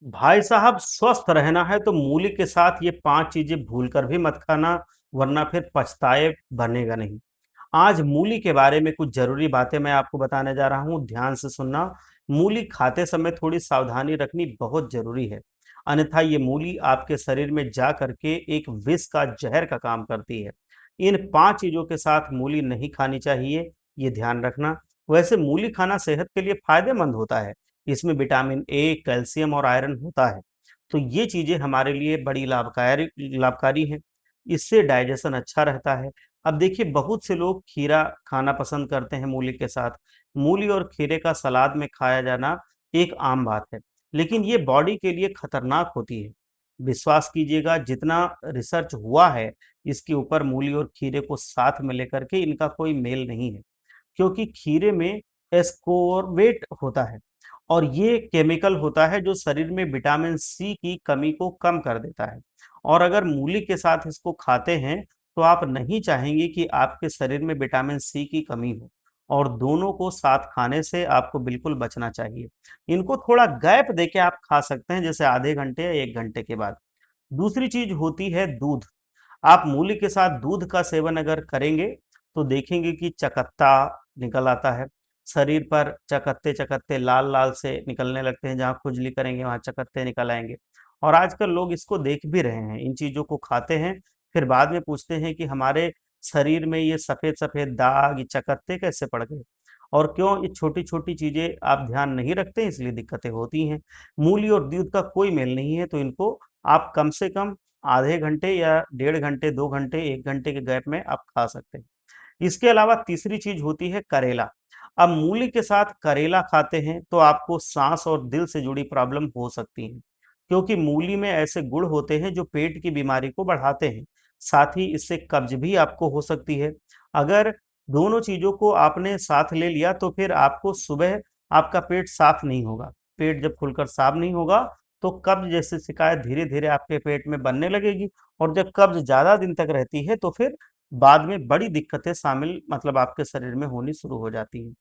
भाई साहब, स्वस्थ रहना है तो मूली के साथ ये 5 चीज़ें भूलकर भी मत खाना, वरना फिर पछताए बनेगा नहीं। आज मूली के बारे में कुछ ज़रूरी बातें मैं आपको बताने जा रहा हूँ, ध्यान से सुनना। मूली खाते समय थोड़ी सावधानी रखनी बहुत ज़रूरी है, अन्यथा ये मूली आपके शरीर में जा करके एक विष का ज़हर का काम करती है। इन 5 चीज़ों के साथ मूली नहीं खानी चाहिए, ये ध्यान रखना। वैसे मूली खाना सेहत के लिए फ़ायदेमंद होता है, इसमें विटामिन ए, कैल्शियम और आयरन होता है, तो ये चीज़ें हमारे लिए बड़ी लाभकारी हैं। इससे डाइजेशन अच्छा रहता है। अब देखिए, बहुत से लोग खीरा खाना पसंद करते हैं मूली के साथ। मूली और खीरे का सलाद में खाया जाना एक आम बात है, लेकिन ये बॉडी के लिए खतरनाक होती है। विश्वास कीजिएगा, जितना रिसर्च हुआ है इसके ऊपर, मूली और खीरे को साथ में लेकर के इनका कोई मेल नहीं है। क्योंकि खीरे में एस्कोर्बिट होता है और ये केमिकल होता है जो शरीर में विटामिन सी की कमी को कम कर देता है। और अगर मूली के साथ इसको खाते हैं तो आप नहीं चाहेंगे कि आपके शरीर में विटामिन सी की कमी हो, और दोनों को साथ खाने से आपको बिल्कुल बचना चाहिए। इनको थोड़ा गैप देके आप खा सकते हैं, जैसे आधे घंटे या 1 घंटे के बाद। दूसरी चीज़ होती है दूध। आप मूली के साथ दूध का सेवन अगर करेंगे, तो देखेंगे कि चकत्ता निकल आता है। शरीर पर चकत्ते-चकत्ते लाल-लाल से निकलने लगते हैं, जहाँ खुजली करेंगे वहाँ चकत्ते निकल आएँगे। और आजकल लोग इसको देख भी रहे हैं, इन चीज़ों को खाते हैं, फिर बाद में पूछते हैं कि हमारे शरीर में ये सफ़ेद-सफ़ेद दाग, ये चकत्ते कैसे पड़ गए? और क्यों? ये छोटी-छोटी चीज़ें आप ध्यान नहीं रखते, इसलिए दिक्कतें होती हैं। मूली और दूध का कोई मेल नहीं है, तो इनको आप कम से कम आधे घंटे या डेढ़ घंटे, 2 घंटे, 1 घंटे के गैप में आप खा सकते हैं। इसके अलावा तीसरी चीज़ होती है करेला। अब मूली के साथ करेला खाते हैं तो आपको साँस और दिल से जुड़ी प्रॉब्लम हो सकती है, क्योंकि मूली में ऐसे गुण होते हैं जो पेट की बीमारी को बढ़ाते हैं। साथ ही इससे कब्ज़ भी आपको हो सकती है। अगर दोनों चीज़ों को आपने साथ ले लिया तो फिर आपको सुबह आपका पेट साफ़ नहीं होगा। पेट जब खुलकर साफ़ नहीं होगा तो कब्ज़ जैसी शिकायत धीरे-धीरे आपके पेट में बनने लगेगी, और जब कब्ज़ ज़्यादा दिन तक रहती है तो फिर बाद में बड़ी दिक्कतें शामिल मतलब आपके शरीर में होनी शुरू हो जाती हैं।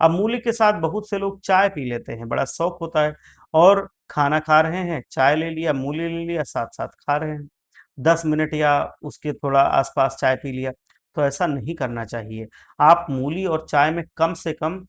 अब मूली के साथ बहुत से लोग चाय पी लेते हैं, बड़ा शौक होता है, और खाना खा रहे हैं, चाय ले लिया, मूली ले लिया, साथ-साथ खा रहे हैं। 10 मिनट या उसके थोड़ा आस-पास चाय पी लिया, तो ऐसा नहीं करना चाहिए। आप मूली और चाय में कम से कम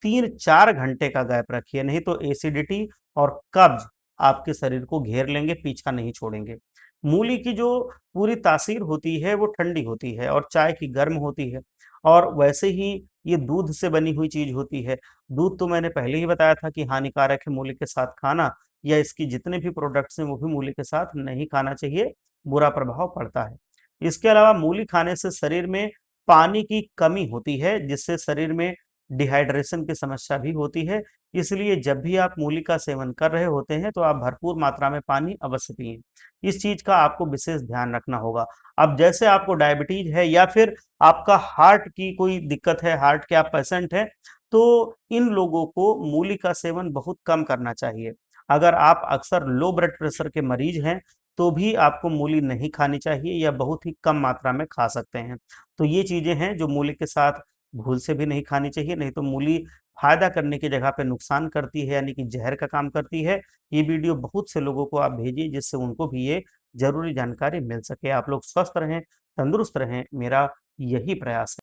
3-4 घंटे का गैप रखिए, नहीं तो एसिडिटी और कब्ज़ आपके शरीर को घेर लेंगे, पीछा नहीं छोड़ेंगे। मूली की जो पूरी तासीर होती है वो ठंडी होती है और चाय की गर्म होती है, और वैसे ही ये दूध से बनी हुई चीज़ होती है। दूध तो मैंने पहले ही बताया था कि हानिकारक है मूली के साथ खाना, या इसकी जितने भी प्रोडक्ट्स हैं वो भी मूली के साथ नहीं खाना चाहिए, बुरा प्रभाव पड़ता है। इसके अलावा मूली खाने से शरीर में पानी की कमी होती है, जिससे शरीर में डिहाइड्रेशन की समस्या भी होती है। इसलिए जब भी आप मूली का सेवन कर रहे होते हैं, तो आप भरपूर मात्रा में पानी अवश्य पिएँ। इस चीज़ का आपको विशेष ध्यान रखना होगा। अब जैसे आपको डायबिटीज़ है या फिर आपका हार्ट की कोई दिक्कत है, हार्ट के आप पेशेंट हैं, तो इन लोगों को मूली का सेवन बहुत कम करना चाहिए। अगर आप अक्सर लो ब्लड प्रेशर के मरीज़ हैं, तो भी आपको मूली नहीं खानी चाहिए या बहुत ही कम मात्रा में खा सकते हैं। तो ये चीज़ें हैं जो मूली के साथ भूल से भी नहीं खानी चाहिए, नहीं तो मूली फ़ायदा करने की जगह पे नुकसान करती है, यानी कि ज़हर का काम करती है। ये वीडियो बहुत से लोगों को आप भेजिए, जिससे उनको भी ये ज़रूरी जानकारी मिल सके। आप लोग स्वस्थ रहें, तंदुरुस्त रहें, मेरा यही प्रयास है।